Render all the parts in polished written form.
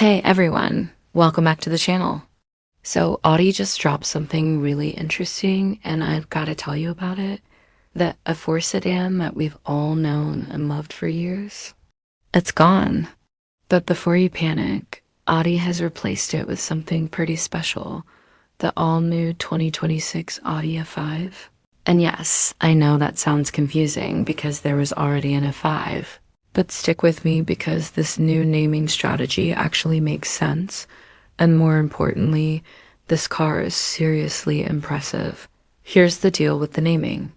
Hey everyone, welcome back to the channel. So Audi just dropped something really interesting and I've got to tell you about it. The A4 sedan that we've all known and loved for years. It's gone. But before you panic, Audi has replaced it with something pretty special. The all-new 2026 Audi A5. And yes, I know that sounds confusing because there was already an A5. But stick with me because this new naming strategy actually makes sense. And more importantly, this car is seriously impressive. Here's the deal with the naming.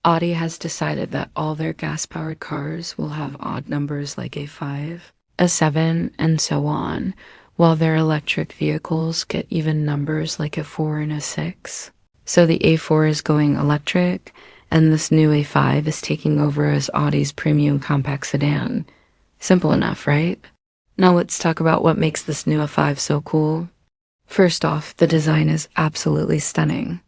Audi has decided that all their gas-powered cars will have odd numbers like A5, A7, and so on, while their electric vehicles get even numbers like A4 and A6. So the A4 is going electric, and this new A5 is taking over as Audi's premium compact sedan. Simple enough, right? Now let's talk about what makes this new A5 so cool. First off, the design is absolutely stunning.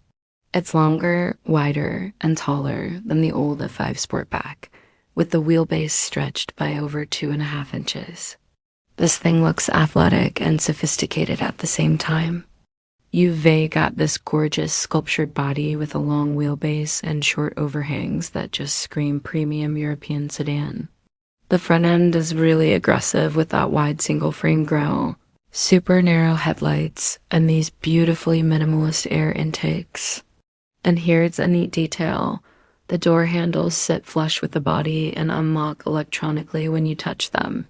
It's longer, wider, and taller than the old A5 Sportback, with the wheelbase stretched by over 2.5 inches. This thing looks athletic and sophisticated at the same time. You've got this gorgeous sculptured body with a long wheelbase and short overhangs that just scream premium European sedan. The front end is really aggressive with that wide single-frame grille, super narrow headlights, and these beautifully minimalist air intakes. And here's a neat detail. The door handles sit flush with the body and unlock electronically when you touch them.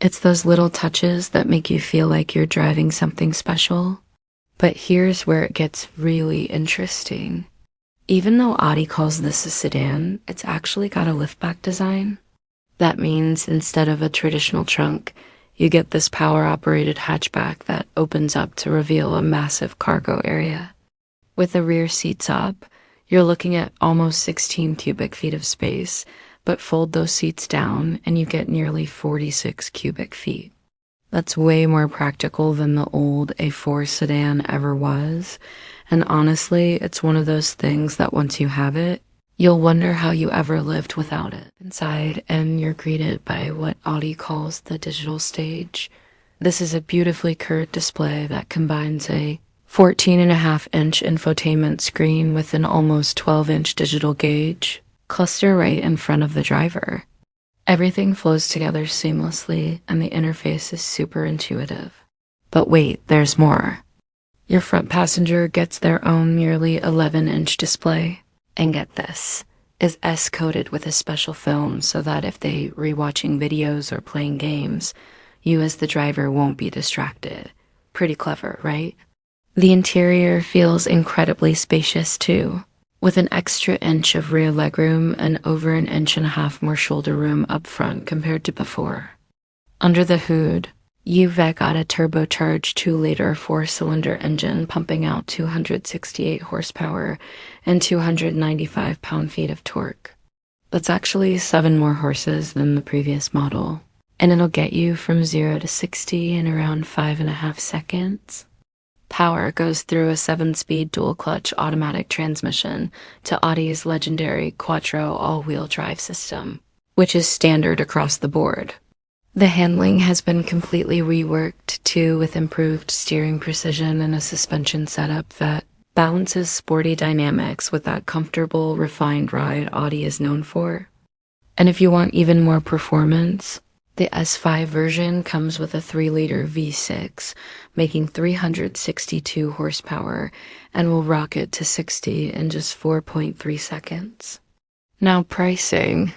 It's those little touches that make you feel like you're driving something special. But here's where it gets really interesting. Even though Audi calls this a sedan, it's actually got a liftback design. That means instead of a traditional trunk, you get this power-operated hatchback that opens up to reveal a massive cargo area. With the rear seats up, you're looking at almost 16 cubic feet of space, but fold those seats down and you get nearly 46 cubic feet. That's way more practical than the old A4 sedan ever was, and honestly, it's one of those things that once you have it, you'll wonder how you ever lived without it. Inside, and you're greeted by what Audi calls the digital stage. This is a beautifully curved display that combines a 14.5-inch infotainment screen with an almost 12-inch digital gauge, cluster right in front of the driver. Everything flows together seamlessly, and the interface is super intuitive. But wait, there's more. Your front passenger gets their own nearly 11-inch display. And get this, is S-coated with a special film so that if they rewatching videos or playing games, you as the driver won't be distracted. Pretty clever, right? The interior feels incredibly spacious too, with an extra inch of rear legroom and over 1.5 inches more shoulder room up front compared to before. Under the hood, you've got a turbocharged 2-liter 4-cylinder engine pumping out 268 horsepower and 295 pound-feet of torque. That's actually 7 more horses than the previous model, and it'll get you from 0 to 60 in around 5.5 seconds. Power goes through a 7-speed dual-clutch automatic transmission to Audi's legendary Quattro all-wheel drive system, which is standard across the board. The handling has been completely reworked too, with improved steering precision and a suspension setup that balances sporty dynamics with that comfortable, refined ride Audi is known for. And if you want even more performance, the S5 version comes with a 3-liter V6, making 362 horsepower, and will rocket to 60 in just 4.3 seconds. Now pricing.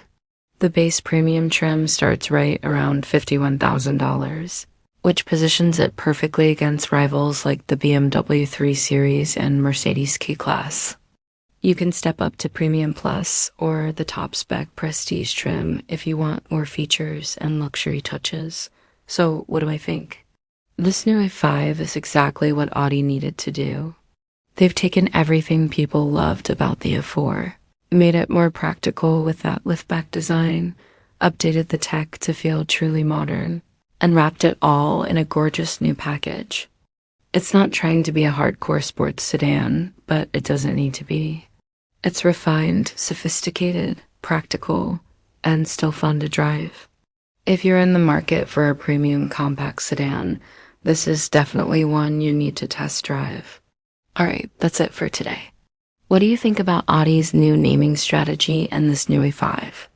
The base premium trim starts right around $51,000, which positions it perfectly against rivals like the BMW 3 Series and Mercedes K-Class. You can step up to Premium Plus or the top spec Prestige trim if you want more features and luxury touches. So what do I think? This new A5 is exactly what Audi needed to do. They've taken everything people loved about the A4, made it more practical with that liftback design, updated the tech to feel truly modern, and wrapped it all in a gorgeous new package. It's not trying to be a hardcore sports sedan, but it doesn't need to be. It's refined, sophisticated, practical, and still fun to drive. If you're in the market for a premium compact sedan, this is definitely one you need to test drive. All right, that's it for today. What do you think about Audi's new naming strategy and this new A5?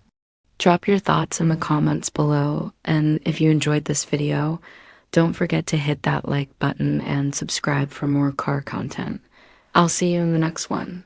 Drop your thoughts in the comments below, and if you enjoyed this video, don't forget to hit that like button and subscribe for more car content. I'll see you in the next one.